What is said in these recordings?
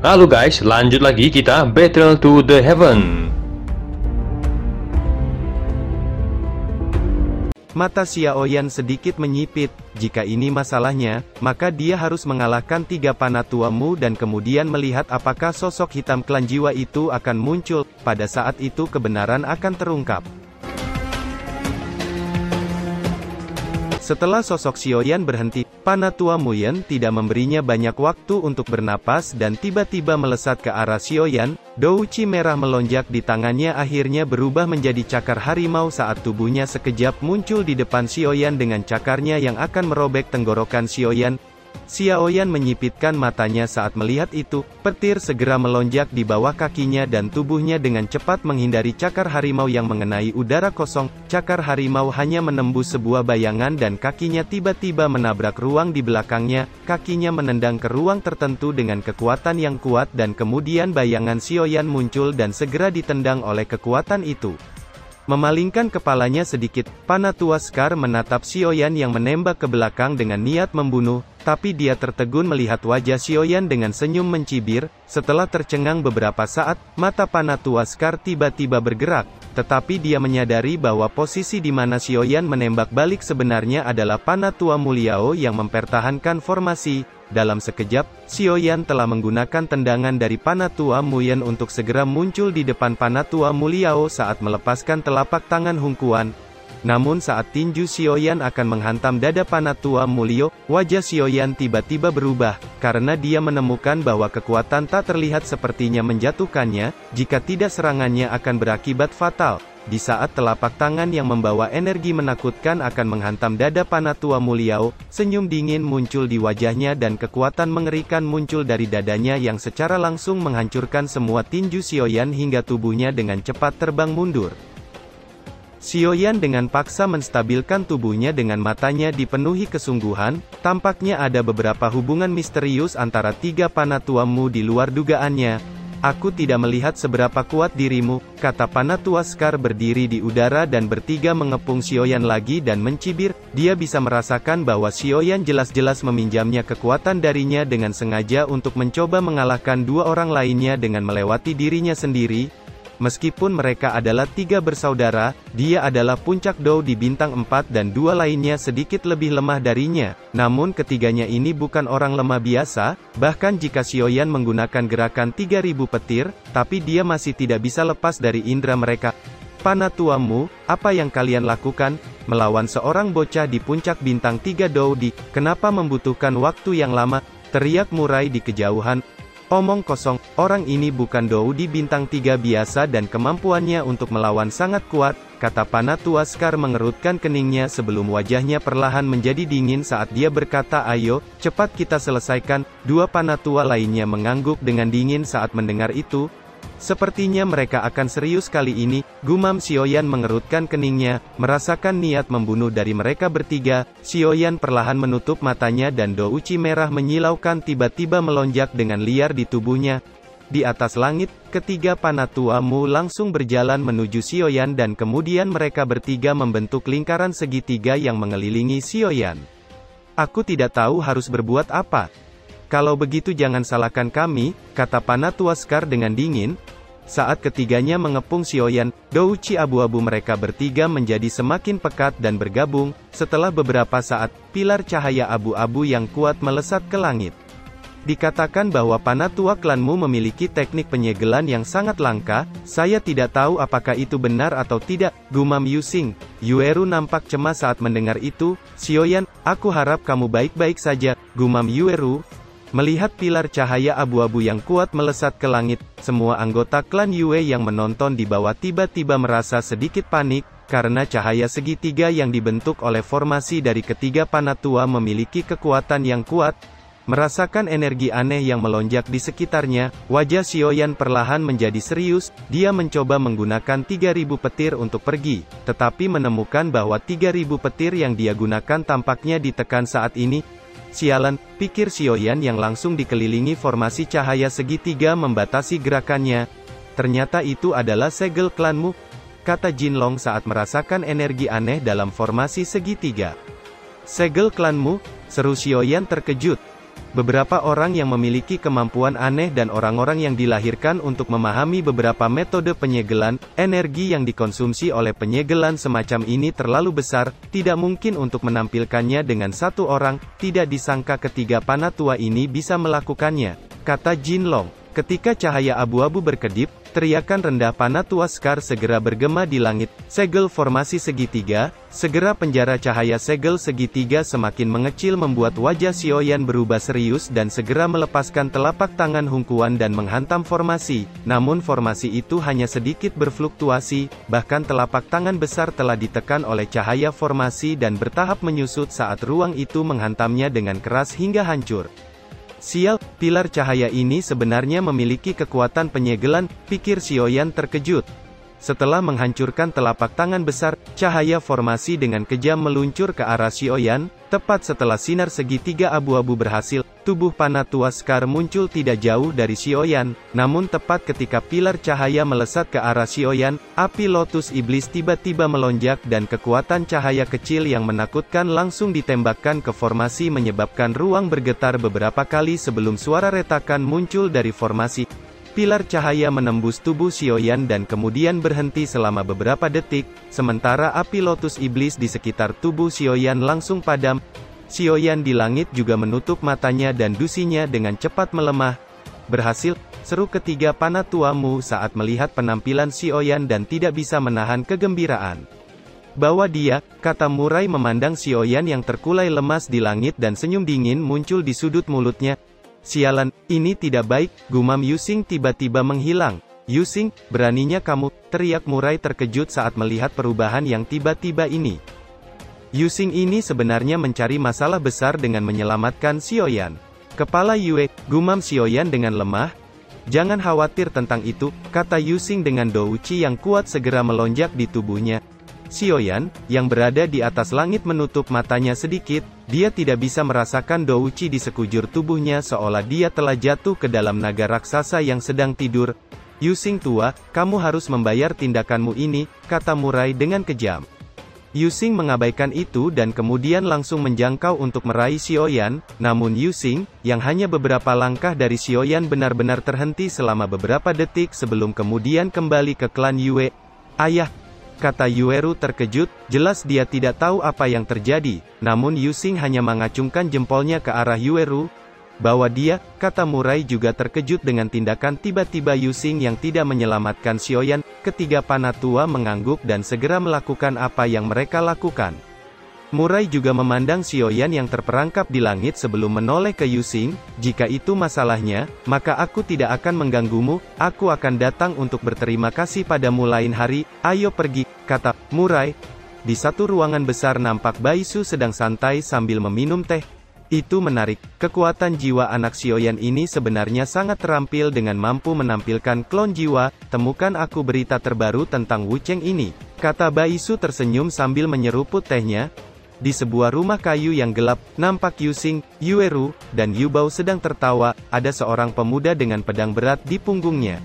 Halo guys, lanjut lagi kita Battle to the Heaven. Mata Xiaoyan sedikit menyipit. Jika ini masalahnya, maka dia harus mengalahkan 3 Panatua Mu dan kemudian melihat apakah sosok hitam klan jiwa itu akan muncul. Pada saat itu kebenaran akan terungkap. Setelah sosok Xiaoyan berhenti, Panatua Muyen tidak memberinya banyak waktu untuk bernapas dan tiba-tiba melesat ke arah Xiaoyan. Douci merah melonjak di tangannya akhirnya berubah menjadi cakar harimau saat tubuhnya sekejap muncul di depan Xiaoyan dengan cakarnya yang akan merobek tenggorokan Xiaoyan. Xiaoyan menyipitkan matanya saat melihat itu, petir segera melonjak di bawah kakinya dan tubuhnya dengan cepat menghindari cakar harimau yang mengenai udara kosong. Cakar harimau hanya menembus sebuah bayangan dan kakinya tiba-tiba menabrak ruang di belakangnya, kakinya menendang ke ruang tertentu dengan kekuatan yang kuat dan kemudian bayangan Xiaoyan muncul dan segera ditendang oleh kekuatan itu. Memalingkan kepalanya sedikit, Panatua Scar menatap Xiaoyan yang menembak ke belakang dengan niat membunuh, tapi dia tertegun melihat wajah Xiaoyan dengan senyum mencibir. Setelah tercengang beberapa saat, mata Panatua Scar tiba-tiba bergerak, tetapi dia menyadari bahwa posisi di mana Xiaoyan menembak balik sebenarnya adalah Panatua Muliao yang mempertahankan formasi. Dalam sekejap, Xiaoyan telah menggunakan tendangan dari Panatua Muyen untuk segera muncul di depan Panatua Muliao saat melepaskan telapak tangan Hung Quan. Namun saat tinju Xiaoyan akan menghantam dada Panatua Mulio, wajah Xiaoyan tiba-tiba berubah, karena dia menemukan bahwa kekuatan tak terlihat sepertinya menjatuhkannya, jika tidak serangannya akan berakibat fatal. Di saat telapak tangan yang membawa energi menakutkan akan menghantam dada Panatua Muliao, senyum dingin muncul di wajahnya dan kekuatan mengerikan muncul dari dadanya yang secara langsung menghancurkan semua tinju Xiaoyan hingga tubuhnya dengan cepat terbang mundur. Xiaoyan dengan paksa menstabilkan tubuhnya dengan matanya dipenuhi kesungguhan, tampaknya ada beberapa hubungan misterius antara 3 Panatua Mu di luar dugaannya. Aku tidak melihat seberapa kuat dirimu, kata Panatua Scar berdiri di udara dan bertiga mengepung Xiaoyan lagi dan mencibir. Dia bisa merasakan bahwa Xiaoyan jelas-jelas meminjamnya kekuatan darinya dengan sengaja untuk mencoba mengalahkan 2 orang lainnya dengan melewati dirinya sendiri. Meskipun mereka adalah 3 bersaudara, dia adalah puncak Dou di bintang 4 dan 2 lainnya sedikit lebih lemah darinya. Namun ketiganya ini bukan orang lemah biasa, bahkan jika Xiaoyan menggunakan gerakan 3000 petir, tapi dia masih tidak bisa lepas dari indera mereka. Panatua Mu, apa yang kalian lakukan? Melawan seorang bocah di puncak bintang 3 Dou di, kenapa membutuhkan waktu yang lama? Teriak Murai di kejauhan. Omong kosong, orang ini bukan Dou di bintang 3 biasa dan kemampuannya untuk melawan sangat kuat, kata Panatua Scar mengerutkan keningnya sebelum wajahnya perlahan menjadi dingin saat dia berkata ayo, cepat kita selesaikan. 2 Panatua lainnya mengangguk dengan dingin saat mendengar itu. Sepertinya mereka akan serius kali ini, gumam Xiaoyan mengerutkan keningnya, merasakan niat membunuh dari mereka bertiga. Xiaoyan perlahan menutup matanya dan douci merah menyilaukan tiba-tiba melonjak dengan liar di tubuhnya. Di atas langit, ketiga Panatua Mu langsung berjalan menuju Xiaoyan dan kemudian mereka bertiga membentuk lingkaran segitiga yang mengelilingi Xiaoyan. Aku tidak tahu harus berbuat apa. Kalau begitu jangan salahkan kami, kata Panatua Scar dengan dingin. Saat ketiganya mengepung Xiaoyan, douci abu-abu mereka bertiga menjadi semakin pekat dan bergabung. Setelah beberapa saat, pilar cahaya abu-abu yang kuat melesat ke langit. Dikatakan bahwa Panatua klanmu memiliki teknik penyegelan yang sangat langka. Saya tidak tahu apakah itu benar atau tidak, gumam Yusing. Yueru nampak cemas saat mendengar itu. Xiaoyan, aku harap kamu baik-baik saja, gumam Yueru. Melihat pilar cahaya abu-abu yang kuat melesat ke langit, semua anggota klan Yue yang menonton di bawah tiba-tiba merasa sedikit panik, karena cahaya segitiga yang dibentuk oleh formasi dari ketiga Panatua memiliki kekuatan yang kuat. Merasakan energi aneh yang melonjak di sekitarnya, wajah Xiaoyan perlahan menjadi serius. Dia mencoba menggunakan 3000 petir untuk pergi, tetapi menemukan bahwa 3000 petir yang dia gunakan tampaknya ditekan saat ini. Sialan, pikir Xiaoyan yang langsung dikelilingi formasi cahaya segitiga membatasi gerakannya. Ternyata itu adalah segel klanmu, kata Jinlong saat merasakan energi aneh dalam formasi segitiga. Segel klanmu, seru Xiaoyan terkejut. Beberapa orang yang memiliki kemampuan aneh dan orang-orang yang dilahirkan untuk memahami beberapa metode penyegelan, energi yang dikonsumsi oleh penyegelan semacam ini terlalu besar, tidak mungkin untuk menampilkannya dengan satu orang, tidak disangka ketiga Panatua ini bisa melakukannya, kata Jin Long. Ketika cahaya abu-abu berkedip, teriakan rendah Panatua Scar segera bergema di langit. Segel formasi segitiga, segera penjara cahaya segel segitiga semakin mengecil membuat wajah Xiaoyan berubah serius dan segera melepaskan telapak tangan Hongkuan dan menghantam formasi. Namun formasi itu hanya sedikit berfluktuasi, bahkan telapak tangan besar telah ditekan oleh cahaya formasi dan bertahap menyusut saat ruang itu menghantamnya dengan keras hingga hancur. Sial, pilar cahaya ini sebenarnya memiliki kekuatan penyegelan, pikir Xiaoyan terkejut. Setelah menghancurkan telapak tangan besar, cahaya formasi dengan kejam meluncur ke arah Xiaoyan. Tepat setelah sinar segitiga abu-abu berhasil, tubuh Panatua Scar muncul tidak jauh dari Xiaoyan. Namun tepat ketika pilar cahaya melesat ke arah Xiaoyan, api lotus iblis tiba-tiba melonjak dan kekuatan cahaya kecil yang menakutkan langsung ditembakkan ke formasi menyebabkan ruang bergetar beberapa kali sebelum suara retakan muncul dari formasi. Pilar cahaya menembus tubuh Xiaoyan dan kemudian berhenti selama beberapa detik, sementara api lotus iblis di sekitar tubuh Xiaoyan langsung padam. Xiaoyan di langit juga menutup matanya dan dusinya dengan cepat melemah. Berhasil, seru ketiga Panatua Mu saat melihat penampilan Xiaoyan dan tidak bisa menahan kegembiraan. Bawa dia, kata Murai memandang Xiaoyan yang terkulai lemas di langit dan senyum dingin muncul di sudut mulutnya. Sialan, ini tidak baik, gumam Yusing tiba-tiba menghilang. Yusing, beraninya kamu, teriak Murai terkejut saat melihat perubahan yang tiba-tiba ini. Yusing ini sebenarnya mencari masalah besar dengan menyelamatkan Xiaoyan. Kepala Yue, gumam Xiaoyan dengan lemah. Jangan khawatir tentang itu, kata Yusing dengan douci yang kuat segera melonjak di tubuhnya. Xiaoyan, yang berada di atas langit menutup matanya sedikit, dia tidak bisa merasakan douci di sekujur tubuhnya seolah dia telah jatuh ke dalam naga raksasa yang sedang tidur. Yusing tua, kamu harus membayar tindakanmu ini, kata Murai dengan kejam. Yusing mengabaikan itu dan kemudian langsung menjangkau untuk meraih Xiaoyan, namun Yusing, yang hanya beberapa langkah dari Xiaoyan benar-benar terhenti selama beberapa detik sebelum kemudian kembali ke klan Yue. Ayah, kata Yueru terkejut, jelas dia tidak tahu apa yang terjadi, namun Yusing hanya mengacungkan jempolnya ke arah Yueru. Bawa dia, kata Murai juga terkejut dengan tindakan tiba-tiba Yusing yang tidak menyelamatkan Xiaoyan. Ketiga Panatua mengangguk dan segera melakukan apa yang mereka lakukan. Murai juga memandang Xiaoyan yang terperangkap di langit sebelum menoleh ke Yusing. Jika itu masalahnya, maka aku tidak akan mengganggumu, aku akan datang untuk berterima kasih padamu lain hari, ayo pergi, kata Murai. Di satu ruangan besar nampak Baisu sedang santai sambil meminum teh. Itu menarik, kekuatan jiwa anak Xiaoyan ini sebenarnya sangat terampil dengan mampu menampilkan klon jiwa, temukan aku berita terbaru tentang Wu Cheng ini, kata Baisu tersenyum sambil menyeruput tehnya. Di sebuah rumah kayu yang gelap, nampak Yusing, Yueru, dan Yubao sedang tertawa, ada seorang pemuda dengan pedang berat di punggungnya.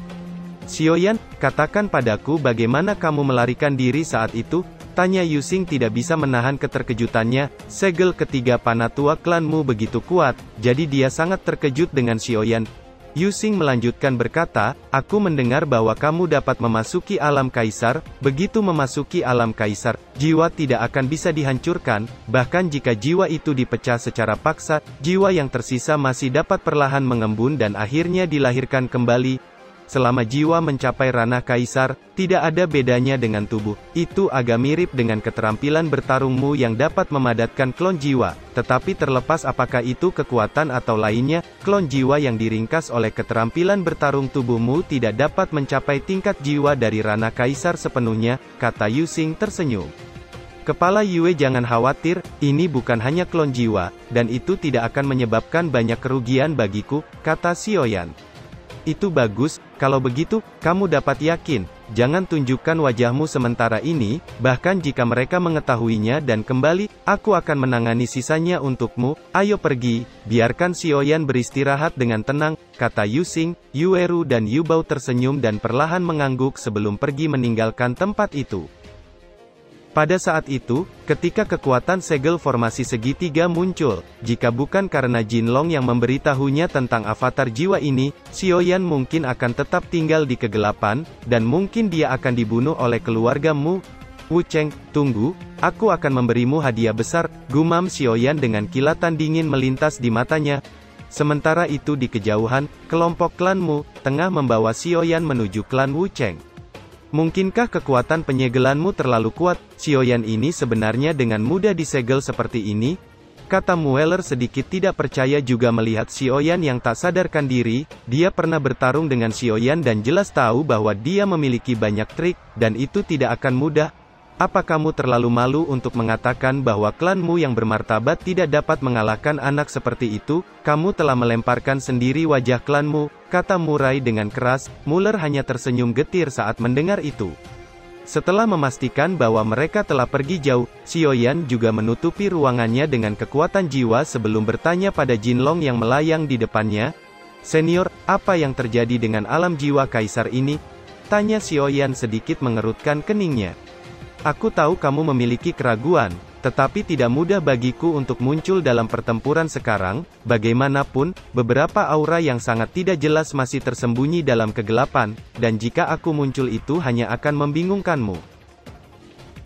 Xiaoyan, katakan padaku bagaimana kamu melarikan diri saat itu? Tanya Yusing tidak bisa menahan keterkejutannya, segel ketiga Panatua klanmu begitu kuat, jadi dia sangat terkejut dengan Xiaoyan. Yusing melanjutkan berkata, aku mendengar bahwa kamu dapat memasuki alam kaisar, begitu memasuki alam kaisar, jiwa tidak akan bisa dihancurkan, bahkan jika jiwa itu dipecah secara paksa, jiwa yang tersisa masih dapat perlahan mengembun dan akhirnya dilahirkan kembali. Selama jiwa mencapai ranah kaisar, tidak ada bedanya dengan tubuh. Itu agak mirip dengan keterampilan bertarungmu yang dapat memadatkan klon jiwa. Tetapi terlepas apakah itu kekuatan atau lainnya, klon jiwa yang diringkas oleh keterampilan bertarung tubuhmu tidak dapat mencapai tingkat jiwa dari ranah kaisar sepenuhnya, kata Yusing tersenyum. Kepala Yue jangan khawatir, ini bukan hanya klon jiwa, dan itu tidak akan menyebabkan banyak kerugian bagiku, kata Xiaoyan. Itu bagus, kalau begitu, kamu dapat yakin, jangan tunjukkan wajahmu sementara ini, bahkan jika mereka mengetahuinya dan kembali, aku akan menangani sisanya untukmu, ayo pergi, biarkan Xiaoyan beristirahat dengan tenang, kata Yusing, Yueru dan Yubao tersenyum dan perlahan mengangguk sebelum pergi meninggalkan tempat itu. Pada saat itu, ketika kekuatan segel formasi segitiga muncul, jika bukan karena Jinlong yang memberitahunya tentang avatar jiwa ini, Xiaoyan mungkin akan tetap tinggal di kegelapan, dan mungkin dia akan dibunuh oleh keluargamu. Wu Cheng, tunggu, aku akan memberimu hadiah besar, gumam Xiaoyan dengan kilatan dingin melintas di matanya. Sementara itu di kejauhan, kelompok klanmu, tengah membawa Xiaoyan menuju klan Wu Cheng. Mungkinkah kekuatan penyegelanmu terlalu kuat? Xiaoyan ini sebenarnya dengan mudah disegel seperti ini? Kata Mueller sedikit tidak percaya juga melihat Xiaoyan yang tak sadarkan diri. Dia pernah bertarung dengan Xiaoyan dan jelas tahu bahwa dia memiliki banyak trik, dan itu tidak akan mudah. Apa kamu terlalu malu untuk mengatakan bahwa klanmu yang bermartabat tidak dapat mengalahkan anak seperti itu? Kamu telah melemparkan sendiri wajah klanmu, kata Murai dengan keras. Mueller hanya tersenyum getir saat mendengar itu. Setelah memastikan bahwa mereka telah pergi jauh, Xiaoyan juga menutupi ruangannya dengan kekuatan jiwa sebelum bertanya pada Jinlong yang melayang di depannya. Senior, apa yang terjadi dengan alam jiwa kaisar ini? Tanya Xiaoyan sedikit mengerutkan keningnya. Aku tahu kamu memiliki keraguan, tetapi tidak mudah bagiku untuk muncul dalam pertempuran sekarang. Bagaimanapun, beberapa aura yang sangat tidak jelas masih tersembunyi dalam kegelapan, dan jika aku muncul itu hanya akan membingungkanmu.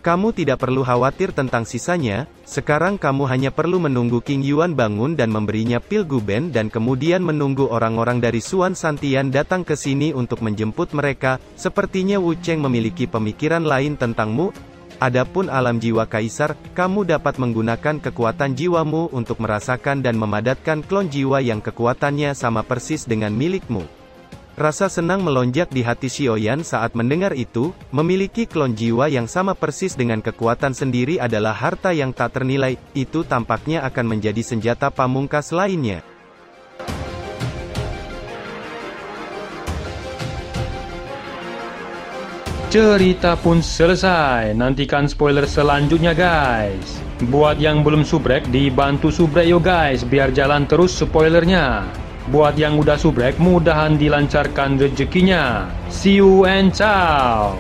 Kamu tidak perlu khawatir tentang sisanya, sekarang kamu hanya perlu menunggu King Yuan bangun dan memberinya pil Guben dan kemudian menunggu orang-orang dari Suan Santian datang ke sini untuk menjemput mereka. Sepertinya Wu Cheng memiliki pemikiran lain tentangmu. Adapun alam jiwa kaisar, kamu dapat menggunakan kekuatan jiwamu untuk merasakan dan memadatkan klon jiwa yang kekuatannya sama persis dengan milikmu. Rasa senang melonjak di hati Xiaoyan saat mendengar itu. Memiliki klon jiwa yang sama persis dengan kekuatan sendiri adalah harta yang tak ternilai. Itu tampaknya akan menjadi senjata pamungkas lainnya. Cerita pun selesai. Nantikan spoiler selanjutnya guys. Buat yang belum subrek, dibantu subrek yo guys, biar jalan terus spoilernya. Buat yang udah subrek, mudahan dilancarkan rezekinya. See you and ciao.